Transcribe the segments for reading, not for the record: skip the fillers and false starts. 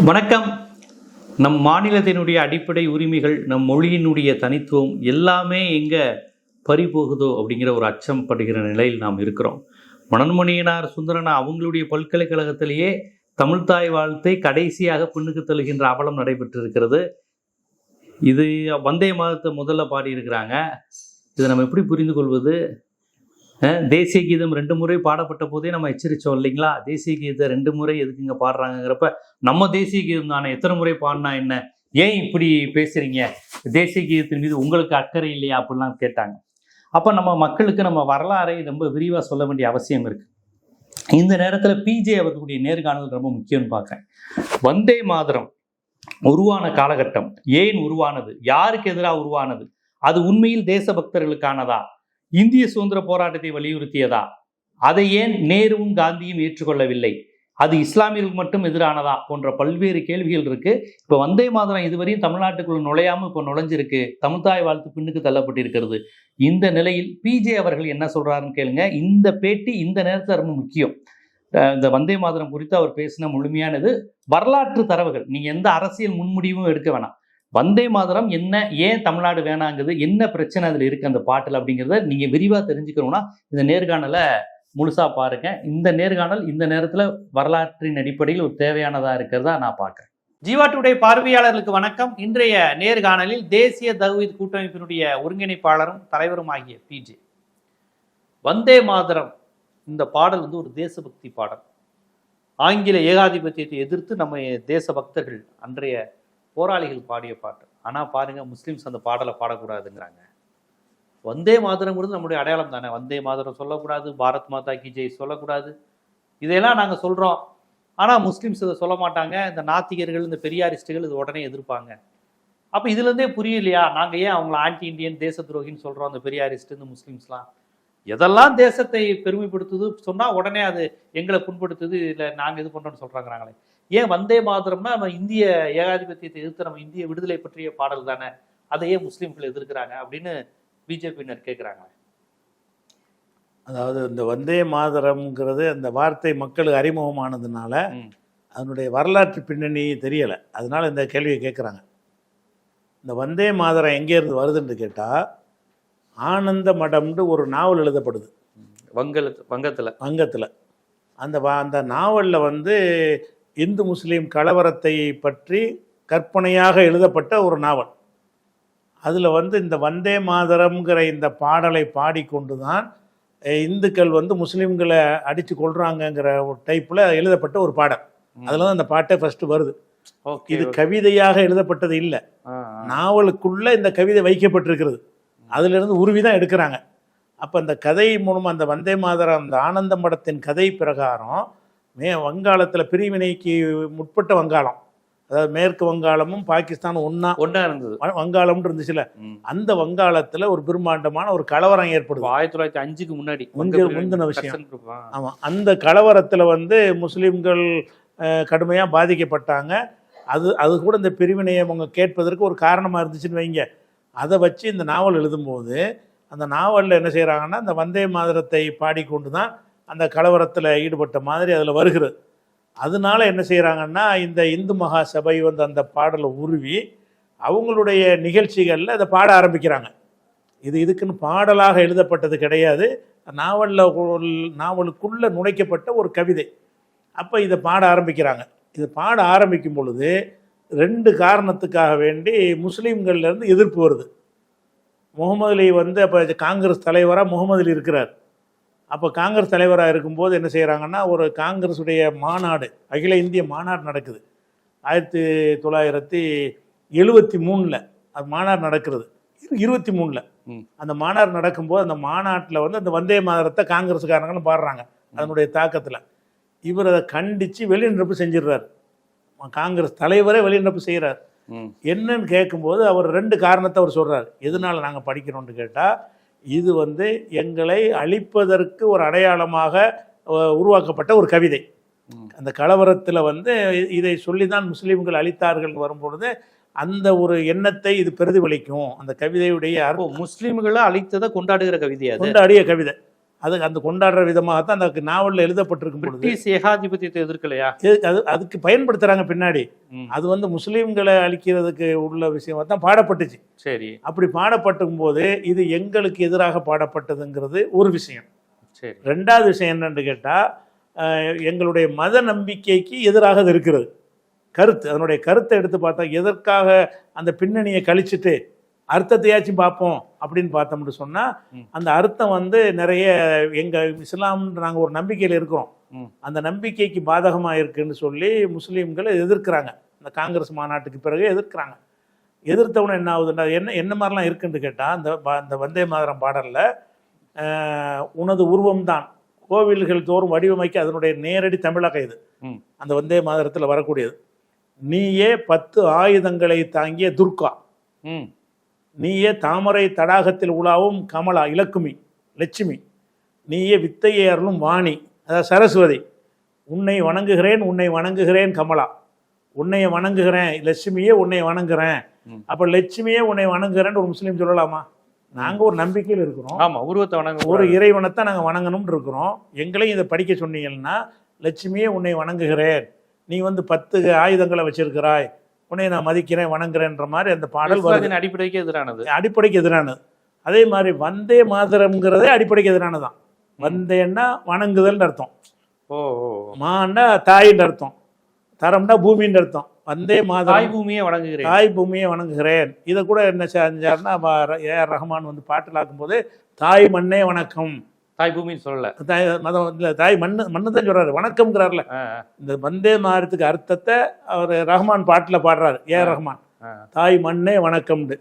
வணக்கம். நம் மாநிலத்தினுடைய அடிப்படை உரிமைகள், நம் மொழியினுடைய தனித்துவம் எல்லாமே எங்கே பறிபோகுதோ அப்படிங்கிற ஒரு அச்சம் படுகிற நிலையில் நாம் இருக்கிறோம். மனோன்மணியனார் சுந்தரனா அவங்களுடைய பல்கலைக்கழகத்திலேயே தமிழ்தாய் வாழ்த்தை கடைசியாக பின்னுக்கு தள்ளுகின்ற அவலம் நடைபெற்றிருக்கிறது. இது வந்தே மாதத்தை முதல்ல பாடியிருக்கிறாங்க. இதை நம்ம எப்படி புரிந்து கொள்வது? தேசிய கீதம் 2 முறை பாடப்பட்ட போதே நம்ம எச்சரித்தோம் இல்லைங்களா? தேசிய கீதத்தை 2 முறை எதுக்குங்க பாடுறாங்கிறப்ப, நம்ம தேசிய கீதம் தானே, எத்தனை முறை பாடினா என்ன, ஏன் இப்படி பேசுறீங்க, தேசிய கீதத்தின் மீது உங்களுக்கு அக்கறை இல்லையா அப்படிலாம் கேட்டாங்க. அப்போ நம்ம மக்களுக்கு நம்ம வரலாறை ரொம்ப விரிவாக சொல்ல வேண்டிய அவசியம் இருக்குது. இந்த நேரத்தில் பிஜே அவர்களுடைய நேர்காணல் ரொம்ப முக்கியம்னு பார்க்குறேன். வந்தே மாதரம் உருவான காலகட்டம், ஏன் உருவானது, யாருக்கு எதிராக உருவானது, அது உண்மையில் தேசபக்தர்களுக்கானதா, இந்திய சுதந்திர போராட்டத்தை வலியுறுத்தியதா, அதை ஏன் நேருவும் காந்தியும் ஏற்றுக்கொள்ளவில்லை, அது இஸ்லாமியர்களுக்கு மட்டும் எதிரானதா போன்ற பல்வேறு கேள்விகள் இருக்கு. இப்போ வந்தே மாதரம் இதுவரையும் தமிழ்நாட்டுக்குள்ள நுழையாமல் இப்போ நுழைஞ்சிருக்கு. தமிழ்தாய் வாழ்த்து பின்னுக்கு தள்ளப்பட்டிருக்கிறது. இந்த நிலையில் பிஜே அவர்கள் என்ன சொல்றாருன்னு கேளுங்க. இந்த பேட்டி இந்த நேரத்தில் ரொம்ப முக்கியம். இந்த வந்தே மாதரம் குறித்து அவர் பேசின முழுமையானது வரலாற்று தரவுகள். நீங்க எந்த அரசியல் முன்முடிவும் எடுக்க வேணாம். வந்தே மாதரம் என்ன, ஏன் தமிழ்நாடு வேணாங்குது, என்ன பிரச்சனை அதில் இருக்குது அந்த பாட்டில் அப்படிங்கிறத நீங்கள் விரிவாக தெரிஞ்சுக்கணும்னா இந்த நேர்காணலை முழுசாக பாருங்க. இந்த நேர்காணல் இந்த நேரத்தில் வரலாற்றின் அடிப்படையில் ஒரு தேவையானதாக இருக்கிறதா நான் பார்க்குறேன். ஜீவா டுடே பார்வையாளர்களுக்கு வணக்கம். இன்றைய நேர்காணலில் தேசிய தவ்ஹீத் கூட்டமைப்பினுடைய ஒருங்கிணைப்பாளரும் தலைவரும் ஆகிய பிஜே. வந்தே மாதரம் இந்த பாடல் ஒரு தேசபக்தி பாடல். ஆங்கில ஏகாதிபத்தியத்தை எதிர்த்து நம்ம தேசபக்தர்கள், அன்றைய போராளிகள் பாடிய பாட்டு. ஆனால் பாருங்க, முஸ்லீம்ஸ் அந்த பாடலை பாடக்கூடாதுங்கிறாங்க. வந்தே மாதரம்ங்கிறது நம்முடைய அடையாளம் தானே. வந்தே மாதரம் சொல்லக்கூடாது, பாரத் மாதா கி ஜெய் சொல்லக்கூடாது, இதையெல்லாம் நாங்கள் சொல்கிறோம். ஆனால் முஸ்லீம்ஸ் இதை சொல்ல மாட்டாங்க. இந்த நாத்திகர்கள், இந்த பெரியாரிஸ்டுகள் இது உடனே எதிர்ப்பாங்க. அப்போ இதுலேருந்தே புரியலையா நாங்கள் ஏன் அவங்கள ஆன்டி இண்டியன், தேச துரோகின்னு சொல்கிறோம்? அந்த பெரியாரிஸ்ட்டு, இந்த முஸ்லீம்ஸ்லாம் எதெல்லாம் தேசத்தை பெருமைப்படுத்துது சொன்னால் உடனே அது எங்களை புண்படுத்துது, இல்லை நாங்கள் இது பண்ணுறோன்னு சொல்கிறாங்கிறாங்களே. ஏன் வந்தே மாதரம்னா நம்ம இந்திய ஏகாதிபத்தியத்தை எதிர்த்து நம்ம இந்திய விடுதலை பற்றிய பாடல் தானே, அதை ஏன் முஸ்லீம்கள் எதிர்க்கிறாங்க அப்படின்னு பிஜேபியினர் கேட்குறாங்க. அதாவது இந்த வந்தே மாதரம்ங்கிறது அந்த வார்த்தை மக்களுக்கு அறிமுகமானதுனால அதனுடைய வரலாற்று பின்னணி தெரியலை, அதனால இந்த கேள்வியை கேட்குறாங்க. இந்த வந்தே மாதரம் எங்கேருந்து வருதுன்னு கேட்டால், ஆனந்த மடம்னு ஒரு நாவல் எழுதப்படுது வங்கத்தில். அந்த நாவலில் இந்து முஸ்லீம் கலவரத்தை பற்றி கற்பனையாக எழுதப்பட்ட ஒரு நாவல். அதில் இந்த வந்தே மாதரம்ங்கிற இந்த பாடலை பாடிக்கொண்டு தான் இந்துக்கள் முஸ்லீம்களை அடித்து கொள்கிறாங்கங்கிற ஒரு டைப்பில் எழுதப்பட்ட ஒரு பாடல். அதில் தான் அந்த பாட்டை ஃபஸ்ட்டு வருது. இது கவிதையாக எழுதப்பட்டது இல்லை, நாவலுக்குள்ளே இந்த கவிதை வைக்கப்பட்டிருக்கிறது. அதிலிருந்து உருவி தான் எடுக்கிறாங்க. அப்போ அந்த கதை மூலமாக அந்த வந்தே மாதரம், அந்த ஆனந்த மடத்தின் கதை பிரகாரம் வங்காளத்தில் பிரிவினைக்கு முற்பட்ட வங்காளம், அதாவது மேற்கு வங்காளமும் பாகிஸ்தானும் ஒன்றா இருந்தது. வங்காளம்னு இருந்துச்சுல, அந்த வங்காளத்தில் ஒரு பிரம்மாண்டமான ஒரு கலவரம் ஏற்படுது 1905க்கு முன்னாடி, முந்தின விஷயம். ஆமாம், அந்த கலவரத்தில் முஸ்லீம்கள் கடுமையாக பாதிக்கப்பட்டாங்க. அது கூட இந்த பிரிவினையை அவங்க கேட்பதற்கு ஒரு காரணமாக இருந்துச்சுன்னு வைங்க. அதை வச்சு இந்த நாவல் எழுதும்போது அந்த நாவலில் என்ன செய்கிறாங்கன்னா, அந்த வந்தே மாதரத்தை பாடிக்கொண்டு தான் அந்த கலவரத்தில் ஈடுபட்ட மாதிரி அதில் வருகிறது. அதனால என்ன செய்கிறாங்கன்னா, இந்த இந்து மகா சபை அந்த பாடலை உருவி அவங்களுடைய நிகழ்ச்சிகளில் அதை பாட ஆரம்பிக்கிறாங்க. இதுக்குன்னு பாடலாக எழுதப்பட்டது கிடையாது, நாவலுக்குள்ளே நுழைக்கப்பட்ட ஒரு கவிதை. அப்போ இதை பாட ஆரம்பிக்கிறாங்க. இதை பாட ஆரம்பிக்கும் பொழுது 2 காரணத்துக்காக வேண்டி முஸ்லீம்கள்லேருந்து எதிர்ப்பு வருது. முகமது அலி அப்போ காங்கிரஸ் தலைவராக முகமது அலி இருக்கிறார். அப்போ காங்கிரஸ் தலைவராக இருக்கும்போது என்ன செய்கிறாங்கன்னா, ஒரு காங்கிரஸுடைய மாநாடு, அகில இந்திய மாநாடு நடக்குது 1973. அது மாநாடு நடக்கிறது 23. அந்த மாநாடு நடக்கும்போது அந்த மாநாட்டில் அந்த வந்தே மாதரத்தை காங்கிரஸுக்காரங்களும் பாடுறாங்க. அதனுடைய தாக்கத்தில் இவர் அதை கண்டித்து வெளிநடப்பு செஞ்சிடுறாரு. காங்கிரஸ் தலைவரே வெளிநடப்பு செய்கிறார். என்னன்னு கேட்கும்போது அவர் 2 காரணத்தை அவர் சொல்கிறார். எதனால் நாங்கள் படிக்கிறோம்னு கேட்டால், இது எங்களை அழிப்பதற்கு ஒரு அடையாளமாக உருவாக்கப்பட்ட ஒரு கவிதை. அந்த கலவரத்தில் இதை சொல்லி தான் முஸ்லீம்கள் அழித்தார்கள் வரும்பொழுது அந்த ஒரு எண்ணத்தை இது பிரதிபலிக்கும். அந்த கவிதையுடைய முஸ்லீம்களை அழித்ததை கொண்டாடிய கவிதை. அது அந்த கொண்டாடுற விதமாகத்தான் அந்த நாவலில் எழுதப்பட்டிருக்கும் பொழுது பிரிட்டிஷ் ஏகாதிபத்தியத்தை எதிர்க்கலையா? அதுக்கு பயன்படுத்துகிறாங்க பின்னாடி. ம். அது வந்து முஸ்லீம்களை அழிக்கிறதுக்கு உள்ள விஷயமாக தான் பாடப்பட்டுச்சு. சரி அப்படி பாடப்பட்டும் போது இது எங்களுக்கு எதிராக பாடப்பட்டதுங்கிறது ஒரு விஷயம். சரி. ரெண்டாவது விஷயம் என்னன்னு கேட்டால், எங்களுடைய மத நம்பிக்கைக்கு எதிராக அது இருக்கிறது. கருத்து, அதனுடைய கருத்தை எடுத்து பார்த்தா எதற்காக அந்த பின்னணியை கழிச்சிட்டு அர்த்தத்தையாச்சும் பார்ப்போம் அப்படின்னு பார்த்தோம்னு சொன்னால், அந்த அர்த்தம் வந்து நிறைய எங்கள் இஸ்லாம் நாங்கள் ஒரு நம்பிக்கையில் இருக்கிறோம், அந்த நம்பிக்கைக்கு பாதகமாக இருக்குன்னு சொல்லி முஸ்லீம்களை எதிர்க்கிறாங்க. இந்த காங்கிரஸ் மாநாட்டுக்கு பிறகு எதிர்க்கிறாங்க. எதிர்த்தவன என்ன ஆகுதுன்னா, என்ன மாதிரிலாம் இருக்குன்னு கேட்டால், அந்த வந்தே மாதரம் பாடலில் உனது உருவம்தான் கோவில்கள் தோறும் வடிவமைக்க அதனுடைய நேரடி தமிழக இது அந்த வந்தே மாதரத்தில் வரக்கூடியது. நீயே 10 ஆயுதங்களை தாங்கிய துர்கா, நீயே தாமரை தடாகத்தில் உலாவும் கமலா இலக்குமி லட்சுமி, நீயே வித்தையை அருளும் வாணி அதாவது சரஸ்வதி, உன்னை வணங்குகிறேன் உன்னை வணங்குகிறேன் கமலா, உன்னைய வணங்குகிறேன் லட்சுமியே உன்னை வணங்குகிறேன். அப்போ லட்சுமியே உன்னை வணங்குகிறேன்னு ஒரு முஸ்லீம் சொல்லலாமா? நாங்கள் ஒரு நம்பிக்கையில் இருக்கிறோம். ஆமாம், உருவத்தை வணங்க ஒரு இறைவனைத்தான் நாங்கள் வணங்கணும்னு இருக்கிறோம். எங்களையும் இதை படிக்க சொன்னீங்கன்னா, லட்சுமியே உன்னை வணங்குகிறேன், நீ வந்து 10 ஆயுதங்களை வச்சிருக்கிறாய், உன்னை நான் மதிக்கிறேன் வணங்குறேன்ற மாதிரி அந்த பாடல் அடிப்படைக்கு எதிரானது. அடிப்படைக்கு எதிரானது. அதே மாதிரி வந்தே மாதரம்ங்கிறதே அடிப்படைக்கு எதிரானதான். வந்தேன்னா வணங்குதல் அர்த்தம், மான்னா தாயின்னு அர்த்தம், தரம்னா பூமின்னு அர்த்தம். வந்தே மாதரம் தாய் பூமியை வணங்குகிறேன், தாய் பூமியை வணங்குகிறேன். இதை கூட என்ன செஞ்சாருன்னா, ஏஆர் ரஹ்மான் வந்து பாட்டில் ஆக்கும்போது தாய் மண்ணே வணக்கம், தாய் பூமின்னு சொல்லல, தாய் மதம் இல்லை, தாய் மண்ணு தான் சொல்றாரு, வணக்கம்ங்கிறாருல. இந்த வந்தே மாதரத்துக்கு அர்த்தத்தை அவர் ரஹ்மான் பாட்டில் பாடுறாரு, ஏஆர் ரஹ்மான், தாய் மண்ணே வணக்கம்னு.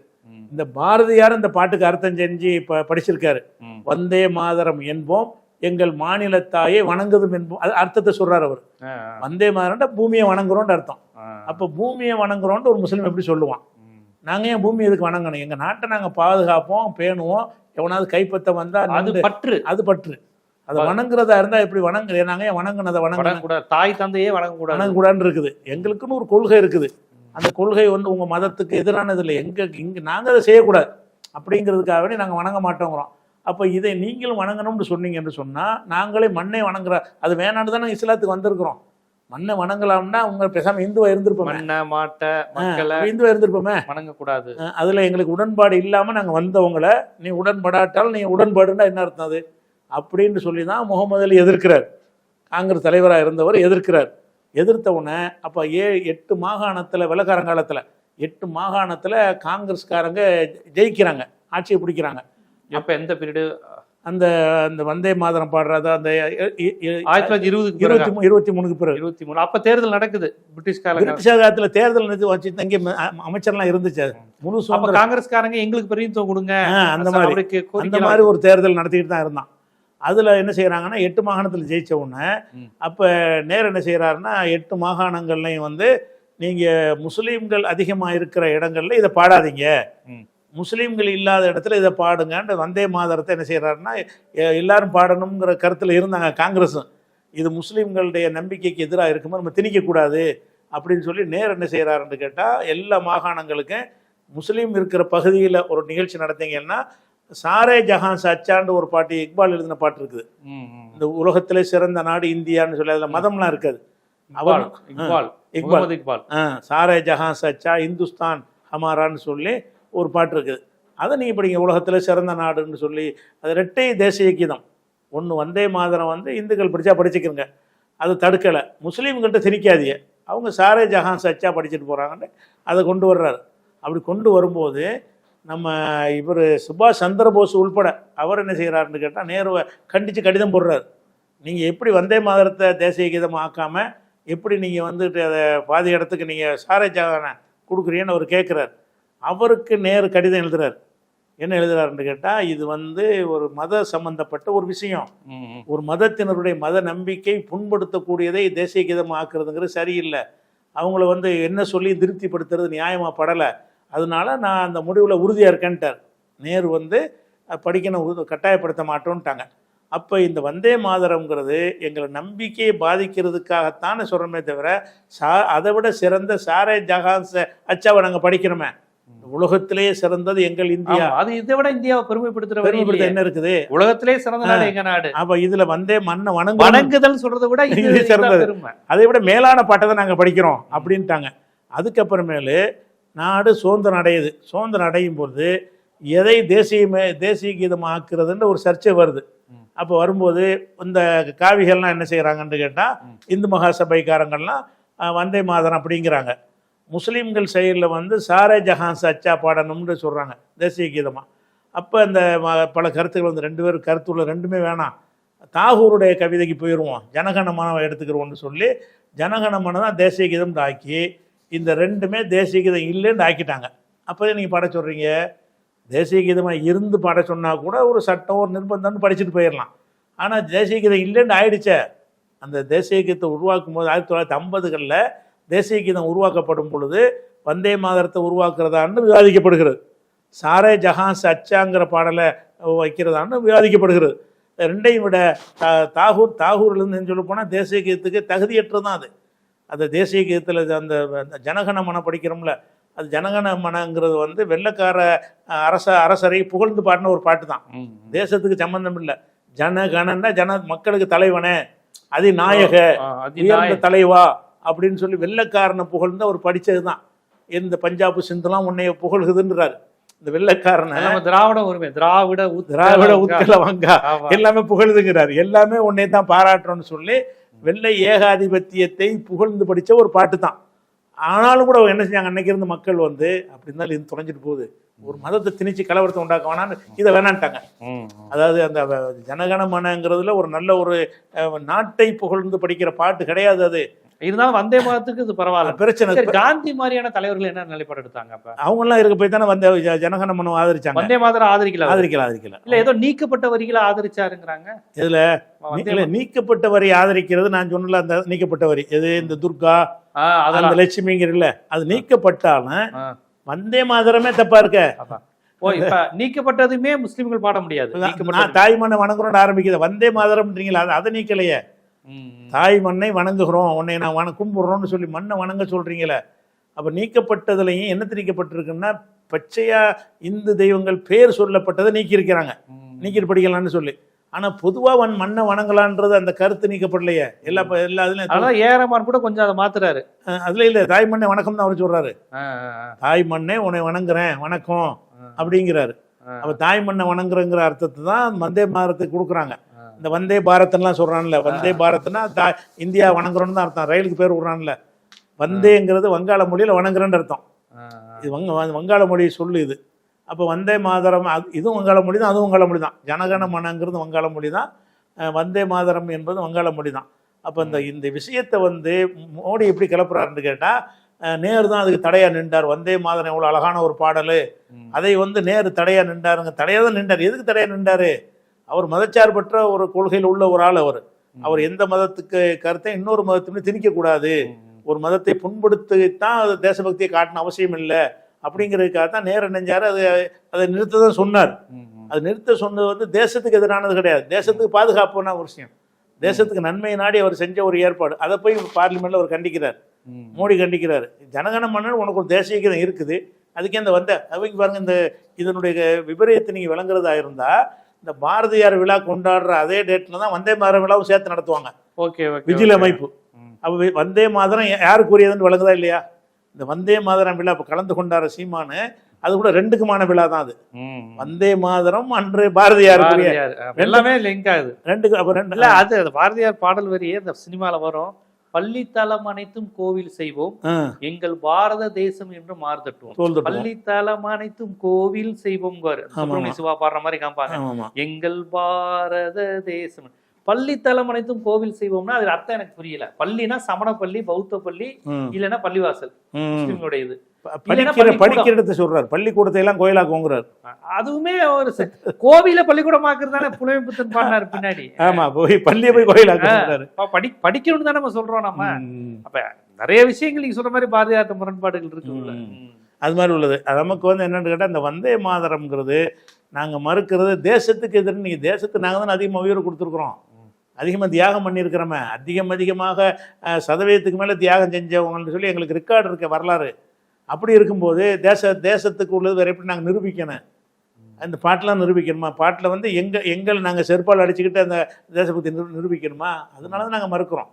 இந்த பாரதியார் இந்த பாட்டுக்கு அர்த்தம் செஞ்சு படிச்சிருக்காரு. வந்தே மாதரம் என்போம் எங்கள் மாநிலத்தாயே வணங்குதும் என்போம், அது அர்த்தத்தை சொல்றாரு அவர். வந்தே மாதரம்னா பூமியை வணங்குறோம்னு அர்த்தம். அப்போ பூமியை வணங்குறோன்ட்டு ஒரு முஸ்லீம் எப்படி சொல்லுவான்? நாங்கள் ஏன் பூமி எதுக்கு வணங்கணும்? எங்கள் நாட்டை நாங்கள் பாதுகாப்போம் பேணுவோம், எவனாவது கைப்பற்ற வந்தால் அது பற்று, அது பற்று. அதை வணங்குறதா இருந்தால் எப்படி வணங்குற? நாங்கள் ஏன் வணங்கினதை வணங்கக்கூடாது? தாய் தந்தையே வணங்கக்கூடாதுன்னு இருக்குது. எங்களுக்குன்னு ஒரு கொள்கை இருக்குது. அந்த கொள்கை வந்து உங்கள் மதத்துக்கு எதிரானது இல்லை, இங்கே நாங்கள் அதை செய்யக்கூடாது அப்படிங்கிறதுக்காகவே நாங்கள் வணங்க மாட்டோங்கிறோம். அப்போ இதை நீங்களும் வணங்கணும்னு சொன்னீங்கன்னு சொன்னால், நாங்களே மண்ணை வணங்குற அது வேணான்னு தானே இஸ்லாத்துக்கு வந்திருக்கிறோம். மண்ணை வணங்கலாம்னா உங்க பேசாம இந்துவா இருந்திருப்போமே, இந்துவா இருந்திருப்போமே, வணங்கக்கூடாது. அதுல எங்களுக்கு உடன்பாடு இல்லாம நாங்க வந்தவங்களை நீ உடன்படாட்டால் நீ உடன்பாடுன்னா என்ன அர்த்தம் அது அப்படின்னு சொல்லி தான் முகமது அலி எதிர்க்கிறார். காங்கிரஸ் தலைவராக இருந்தவர் எதிர்க்கிறார். எதிர்த்த உடனே அப்போ 8 மாகாணத்தில் வெள்ளக்காரங்காலத்தில் 8 மாகாணத்தில் காங்கிரஸ்காரங்க ஜெயிக்கிறாங்க, ஆட்சியை பிடிக்கிறாங்க. அப்போ எந்த பீரியடு? அந்த அந்த வந்தே மாதரம் பாடுறது அந்த 1923க்கு பிறகு 23. அப்போ தேர்தல் நடக்குது பிரிட்டிஷ் காலத்தில். தேர்தல் நடத்தி வச்சு தங்கி அமைச்சர்லாம் இருந்துச்சு. முழு காங்கிரஸ்காரங்க எங்களுக்கு பிரதிநிதித்துவம் கொடுங்க அந்த மாதிரி ஒரு தேர்தல் நடத்திக்கிட்டு தான் இருந்தான். அதில் என்ன செய்கிறாங்கன்னா 8 மாகாணத்தில் ஜெயிச்ச உடனே அப்போ நேர் என்ன செய்கிறாருன்னா 8 மாகாணங்கள்லையும் வந்து நீங்கள் முஸ்லீம்கள் அதிகமாக இருக்கிற இடங்கள்ல இதை பாடாதீங்க, முஸ்லீம்கள் இல்லாத இடத்துல இதை பாடுங்கன்ற வந்தே மாதரத்தை என்ன செய்கிறாருன்னா எல்லாரும் பாடணுங்கிற கருத்தில் இருந்தாங்க காங்கிரஸும். இது முஸ்லீம்களுடைய நம்பிக்கைக்கு எதிராக இருக்கும்போது நம்ம திணிக்கக்கூடாது அப்படின்னு சொல்லி நேர் என்ன செய்கிறாருன்னு கேட்டால், எல்லா மாகாணங்களுக்கும் முஸ்லீம் இருக்கிற பகுதியில் ஒரு நிகழ்ச்சி நடத்திங்கன்னா சாரே ஜஹான் சச்சான்னு ஒரு பாட்டு இக்பால் எழுதின பாட்டு இருக்குது. இந்த உலகத்திலே சிறந்த நாடு இந்தியான்னு சொல்லி அதில் மதம்லாம் இருக்காது. இக்பால் சாரே ஜஹான் சச்சா இந்துஸ்தான் ஹமாரான்னு சொல்லி ஒரு பாட்டு இருக்குது. அதை நீங்கள் படிங்க, உலகத்தில் சிறந்த நாடுன்னு சொல்லி. அது இரட்டை தேசிய கீதம். ஒன்று வந்தே மாதரம் வந்து இந்துக்கள் படித்தா படிச்சுக்கிறங்க, அது தடுக்கலை. முஸ்லீம்கிட்ட திணிக்காதீங்க, அவங்க சாரே ஜஹான் சச்சா படிச்சுட்டு போகிறாங்கன்னு அதை கொண்டு வர்றாரு. அப்படி கொண்டு வரும்போது நம்ம இவர் சுபாஷ் சந்திரபோஸ் உள்பட அவர் என்ன செய்கிறாருன்னு கேட்டால் நேருவை கண்டித்து கடிதம் போடுறாரு. நீங்கள் எப்படி வந்தே மாதரத்தை தேசிய கீதம் ஆக்காமல் எப்படி நீங்கள் வந்துட்டு அதை பாதி இடத்துக்கு நீங்கள் சாரே ஜஹானை கொடுக்குறீன்னு அவர் கேட்குறாரு. அவருக்கு நேரு கடிதம் எழுதுறாரு. என்ன எழுதுறாருன்னு கேட்டால், இது வந்து ஒரு மத சம்பந்தப்பட்ட ஒரு விஷயம், ஒரு மதத்தினருடைய மத நம்பிக்கை புண்படுத்தக்கூடியதை தேசிய கீதம் ஆக்குறதுங்கிறது சரியில்லை, அவங்கள வந்து என்ன சொல்லி திருப்திப்படுத்துறது நியாயமாக படலை, அதனால நான் அந்த முடிவில் உறுதியாக இருக்கேன்ட்டார். நேரு வந்து படிக்கணும் கட்டாயப்படுத்த மாட்டோன்ட்டாங்க. அப்போ இந்த வந்தே மாதரம்ங்கிறது எங்களை நம்பிக்கையை பாதிக்கிறதுக்காகத்தானே சொல்கிறோமே தவிர அதை விட சிறந்த சாரே ஜஹான் அச்சாவை நாங்கள் படிக்கிறோமே உலகத்திலேயே சிறந்தது எங்கள் இந்தியா. அது இதை விட இந்தியாவை பெருமைப்படுத்துற என்ன இருக்குது? உலகத்திலே சிறந்த நாடு எங்க நாடு. அப்ப இதுல வந்தே மண்ணை வணங்குதல் சொல்றதை விட இது சிறந்தது. அதை விட மேலான பாட்டை தான் நாங்க படிக்கிறோம் அப்படின்ட்டாங்க. அதுக்கப்புறமேலு நாடு சுதந்திரம் அடையுது. சுதந்திரம் அடையும் போது எதை தேசிய கீதம் ஆக்குறதுன்ற ஒரு சர்ச்சை வருது. அப்போ வரும்போது இந்த காவிகள்லாம் என்ன செய்கிறாங்கன்னு கேட்டால், இந்து மகாசபைக்காரங்கள்லாம் வந்தே மாதரம் அப்படிங்கிறாங்க. முஸ்லீம்கள் சைடில் வந்து சாரே ஜஹான் சச்சா பாடணும்னு சொல்கிறாங்க தேசிய கீதமாக. அப்போ இந்த பல கருத்துக்கள் வந்து ரெண்டு பேரும் கருத்துள்ள ரெண்டுமே வேணாம், தாகூருடைய கவிதைக்கு போயிடுவோம், ஜனகணமனம் எடுத்துக்கிறோம்னு சொல்லி ஜனகணமனம் தான் தேசிய கீதம் ஆக்கி இந்த ரெண்டுமே தேசிய கீதம் இல்லைன்னு ஆக்கிட்டாங்க. அப்போதே நீங்கள் பாட சொல்கிறீங்க. தேசிய கீதமாக இருந்து பாட சொன்னால் கூட ஒரு சட்டம் ஒரு நிர்பந்தம்னு படிச்சுட்டு போயிடலாம். ஆனால் தேசிய கீதம் இல்லைன்னு ஆயிடுச்சே. அந்த தேசிய கீதத்தை உருவாக்கும் போது 1950களில் தேசிய கீதம் உருவாக்கப்படும் பொழுது வந்தே மாதரத்தை உருவாக்குறதான்னு விவாதிக்கப்படுகிறது. சாரே ஜஹான் அச்சாங்கிற பாடலை வைக்கிறதான்னு விவாதிக்கப்படுகிறது. ரெண்டையும் விட தாகூர்லேருந்து சொல்ல போனால் தேசிய கீதத்துக்கு தகுதியற்றது தான் அது. அந்த தேசிய கீதத்தில் அந்த ஜனகணமன படிக்கிறோம்ல, அது ஜனகணமனங்கிறது வந்து வெள்ளைக்கார அரசரை புகழ்ந்து பாடின ஒரு பாட்டு தான். தேசத்துக்கு சம்பந்தம் இல்லை. ஜனகணன்னா மக்களுக்கு தலைவனே, அதிநாயக, உயர்ந்த தலைவா அப்படின்னு சொல்லி வெள்ளைக்காரனை புகழ்ந்த ஒரு படித்தது தான். இந்த பஞ்சாபு சிந்துலாம் உன்னைய புகழ்குதுன்றாரு. இந்த வெள்ளைக்காரனை திராவிட உரிமை, திராவிட உத்கல வங்கா எல்லாமே புகழுதுங்கிறாரு. எல்லாமே உன்னை தான் பாராட்டுறோன்னு சொல்லி வெள்ளை ஏகாதிபத்தியத்தை புகழ்ந்து படித்த ஒரு பாட்டு தான். ஆனாலும் கூட என்ன செஞ்சாங்க, அன்னைக்கு இருந்த மக்கள் வந்து அப்படி இருந்தாலும் இது தொலைஞ்சிட்டு போகுது, ஒரு மதத்தை திணிச்சு கலவரத்தை உண்டாக்க வேணான்னு இதை வேணான்ட்டாங்க. அதாவது அந்த ஜனகணமனங்கிறதுல ஒரு நல்ல ஒரு நாட்டை புகழ்ந்து படிக்கிற பாட்டு கிடையாது அது. இருந்தாலும் வந்தே மாதத்துக்கு இது பரவாயில்ல. பிரச்சனை காந்தி மாதிரியான தலைவர்கள் என்ன நிலைப்பாடு எடுத்தாங்க? அப்ப அவங்க எல்லாம் இருக்க போய் தானே வந்த ஜனகணமனம் ஆதரிச்சாங்க. வந்தே மாதரம் ஆதரிக்கல இல்ல ஏதோ நீக்கப்பட்ட வரிகளை ஆதரிச்சாருங்கிறாங்க. இதுல நீக்கப்பட்ட வரி ஆதரிக்கிறது நான் சொன்னல, அந்த நீக்கப்பட்ட வரி எது, இந்த துர்கா அந்த லட்சுமிங்கிறல்ல, அது நீக்கப்பட்டாலும் வந்தே மாதரமே தப்பா இருக்க. இப்ப நீக்கப்பட்டதுமே முஸ்லிம்கள் பாட முடியாது. தாய் மண்ணை வணங்குறோம் ஆரம்பிக்குது, வந்தே மாதரம்ன்றீங்களா, அதை நீக்கலையே. தாய் மண்ணை வணங்குகிறோம், உன்னை நான் கும்பிடுறோம்னு சொல்லி மண்ணை வணங்க சொல்றீங்களே. அப்ப நீக்கப்பட்டதுலையும் என்னத்து நீக்கப்பட்டிருக்குன்னா, பச்சையா இந்து தெய்வங்கள் பேர் சொல்லப்பட்டதை நீக்கியிருக்கிறாங்க, நீக்கிட்டு படிக்கலான்னு சொல்லி. ஆனா பொதுவா மண்ணை வணங்கலான்றது அந்த கருத்து நீக்கப்படலையே. எல்லா இதுலயும் ஏறமான் கூட கொஞ்சம் அதை மாத்துறாரு. அதுல இல்ல, தாய் மண்ணை வணக்கம் தான் அவர் சொல்றாரு. தாய் மண்ணை உன்னை வணங்குறேன் வணக்கம் அப்படிங்கிறாரு. அப்ப தாய் மண்ணை வணங்குறங்கிற அர்த்தத்தை தான் வந்தே மாதரத்துக்கு கொடுக்குறாங்க. இந்த வந்தே பாரத்லாம் சொல்றான்ல, வந்தே பாரத்னா இந்தியா வணங்குறோன்னு தான் அர்த்தம். ரயிலுக்கு பேர் விடுறான்ல, வந்தேங்கிறது வங்காள மொழியில வணங்குறேன்னு அர்த்தம். இது வங்காள மொழி சொல்லு இது. அப்போ வந்தே மாதரம் இதுவும் வங்காள மொழி தான், அதுவும் வங்காள மொழி தான். ஜனகணமனங்கிறது வங்காள மொழி தான், வந்தே மாதரம் என்பது வங்காள மொழி தான். அப்போ இந்த விஷயத்தை வந்து மோடி எப்படி கிளப்புறாருன்னு கேட்டால், நேரு தான் அதுக்கு தடையா நின்றார். வந்தே மாதரம் எவ்வளோ அழகான ஒரு பாடல், அதை வந்து நேரு தடையா நின்றாருங்க. தடையா தான் நின்றார். எதுக்கு தடையா நின்றாரு? அவர் மதச்சார்பற்ற ஒரு கொள்கையில் உள்ள ஒரு ஆள். அவர் எந்த மதத்துக்கு கருத்தை இன்னொரு மதத்துமே திணிக்கக்கூடாது, ஒரு மதத்தை புண்படுத்தித்தான் அது தேசபக்தியை காட்டணும் அவசியம் இல்லை அப்படிங்கிறதுக்காக தான் நேரு நினைஞ்சாரு. அதை நிறுத்த தான் சொன்னார். அது நிறுத்த சொன்னது வந்து தேசத்துக்கு எதிரானது கிடையாது, தேசத்துக்கு பாதுகாப்புனா ஒரு விஷயம், தேசத்துக்கு நன்மை நாடி அவர் செஞ்ச ஒரு ஏற்பாடு. அதை போய் பார்லிமெண்ட்ல அவர் கண்டிக்கிறார், மோடி கண்டிக்கிறார். ஜனகணமனன் உனக்கு ஒரு தேசிய கீதம் இருக்குது, அதுக்கே இந்த அவங்க பாருங்க, இந்த இதனுடைய விபரீதத்தை நீங்க விளங்குறதா இருந்தா, இந்த பாரதியார் விழா கொண்டாடுற அதே டேட்ல தான் வந்தே மாதரம் விழாவும் சேர்த்து நடத்துவாங்க. விஜில் அமைப்பு. அப்போ வந்தே மாதரம் யாருக்குரியதுன்னு விளங்குதா இல்லையா? இந்த வந்தே மாதரம் விழா இப்போ கலந்து கொண்டாடுற சீமானு, அது கூட ரெண்டுக்குமான விழா தான் அது. வந்தே மாதரம் அன்று பாரதியாருக்குரிய எல்லாமே லிங்க் ஆகுது ரெண்டுக்கு. அப்போ ரெண்டு இல்லை, அது பாரதியார் பாடல் வரியே இந்த சினிமாவில் வரும். பள்ளித்தலம் அனைத்தும் கோவில் செய்வோம், எங்கள் பாரத தேசம் என்று மாறுதட்டுவோம். பள்ளித்தலம் அனைத்தும் கோவில் செய்வோம், சிவா பாடுற மாதிரி காமிப்பாங்க. எங்கள் பாரத தேசம், பள்ளித்தலம் அனைத்தும் கோவில் செய்வோம்னா அது அர்த்தம் எனக்கு புரியல. பள்ளினா சமண பள்ளி, பௌத்த பள்ளி, இல்லைன்னா பள்ளிவாசல் முஸ்லிம்களுடைய இது. படிக்கிற இடத்தை சொல்றாரு, பள்ளிக்கூடத்தை எல்லாம் கோயிலாக்குங்கிறார். அதுவுமே ஒரு கோவில பள்ளிக்கூடம் ஆக்குறதானே புலமைப்புத்தன் பாடினாரு பின்னாடி. ஆமா, போய் பள்ளியை போய் கோயிலாக்குறாரு. படிக்கணும்னு தானே நம்ம சொல்றோம். நம்ம அப்ப நிறைய விஷயங்கள் நீங்க சொல்ற மாதிரி பாரதியார் முரண்பாடுகள் இருக்கு. அது மாதிரி உள்ளது. நமக்கு வந்து என்னன்னு கேட்டா, இந்த வந்தே மாதரம்ங்கிறது நாங்க மறுக்கிறது தேசத்துக்கு எதிர்த்து. நீங்க தேசத்துக்கு நாங்க தான் அதிகமாக உயிரை கொடுத்துருக்குறோம், அதிகமாக தியாகம் பண்ணியிருக்கிறோமே, அதிகமாக சதவீதத்துக்கு மேலே தியாகம் செஞ்சவங்கன்னு சொல்லி எங்களுக்கு ரெக்கார்டு இருக்க வரலாறு. அப்படி இருக்கும்போது தேசத்துக்கு உள்ளது வேற எப்படி நாங்கள் நிரூபிக்கணும்? அந்த பாட்டெலாம் நிரூபிக்கணுமா? பாட்டில் வந்து எங்களை நாங்கள் செருப்பால் அடிச்சுக்கிட்டு அந்த தேசபக்தி நிரூபிக்கணுமா? அதனால தான் நாங்கள் மறுக்கிறோம்.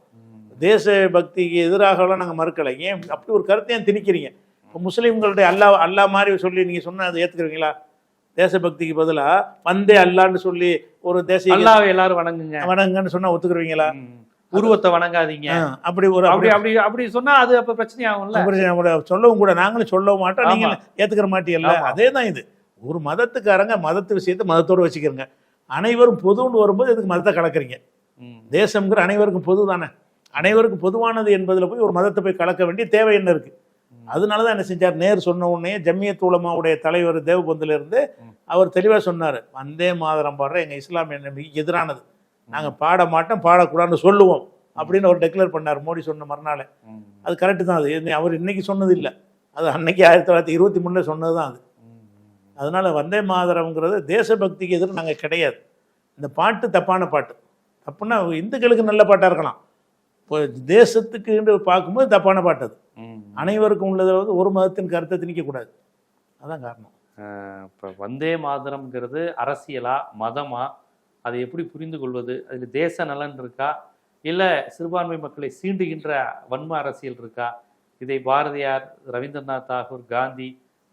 தேச பக்திக்கு எதிராகலாம் நாங்கள் மறுக்கலை. ஏன் அப்படி ஒரு கருத்தை ஏன் திணிக்கிறீங்க? இப்போ முஸ்லீம்களுடைய அல்லா மாதிரி சொல்லி நீங்கள் சொன்னால் அதை ஏற்றுக்கிறீங்களா? தேசபக்திக்கு பதிலாக வந்தே அல்லான்னு சொல்லி ஒரு தேசிய அல்லாஹ்வை எல்லாரும் வணங்குங்கன்னு சொன்னால் ஒத்துக்குருவீங்களா? உருவத்தை வணங்காதீங்க அப்படி ஒரு அப்படி அப்படி அப்படி சொன்னா அது அப்ப பிரச்சனை ஆகும்ல. சொல்லவும் கூட நாங்களும் சொல்லவும் மாட்டோம், நீங்க ஏத்துக்கிற மாட்டீங்கல்ல. அதே தான் இது. ஒரு மதத்துக்காரங்க மதத்து விஷயத்தை மதத்தோடு வச்சுக்கிறங்க. அனைவரும் பொதுன்னு வரும்போது எதுக்கு மதத்தை கலக்குறீங்க? தேசம்ங்கிற அனைவருக்கும் பொது தானே. அனைவருக்கும் பொதுவானது என்பதில் போய் ஒரு மதத்தை போய் கலக்க வேண்டிய தேவை என்ன இருக்கு? அதனால தான் என்ன செஞ்சார், நேர் சொன்ன உடனே ஜம்மியத் உலமாவுடைய தலைவர் தேவபந்திலிருந்து அவர் தெளிவாக சொன்னார், வந்தே மாதரம் பாடுற எங்கள் இஸ்லாமிய நம்பிக்கைக்கு எதிரானது, நாங்கள் பாட மாட்டோம், பாடக்கூடாதுன்னு சொல்லுவோம் அப்படின்னு அவர் டெக்ளேர் பண்ணார் மோடி சொன்ன மறுநாள். அது கரெக்டு தான். அது அவர் இன்னைக்கு சொன்னது இல்லை, அது அன்னைக்கு 1923 சொன்னது தான் அது. அதனால வந்தே மாதரம்ங்கிறது தேசபக்திக்கு எதிராக நாங்கள் கிடையாது. இந்த பாட்டு தப்பான பாட்டு. தப்புன்னா இந்துக்களுக்கு நல்ல பாட்டாக இருக்கலாம், இப்போ தேசத்துக்கு பார்க்கும்போது தப்பான பாட்டு. அது அனைவருக்கும் உள்ளதை வந்து ஒரு மதத்தின் கருத்தை திணிக்கக்கூடாது. அதான் காரணம். இப்போ வந்தே மாதரம்ங்கிறது அரசியலா மதமா, அதை எப்படி புரிந்து கொள்வது? அதில் தேச நலன் இருக்கா, இல்லை சிறுபான்மை மக்களை சீண்டுகின்ற வன்ம அரசியல் இருக்கா? இதை பாரதியார், ரவீந்திரநாத் தாகூர், காந்தி,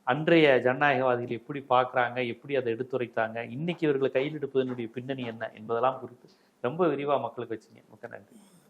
அன்றைய ஜனநாயகவாதிகள் எப்படி பார்க்குறாங்க, எப்படி அதை எடுத்துரைத்தாங்க, இன்னைக்கு இவர்களை கையில் எடுப்பதனுடைய பின்னணி என்ன என்பதெல்லாம் குறித்து ரொம்ப விரிவாக மக்களுக்கு வச்சுங்க. மிக்க நன்றி.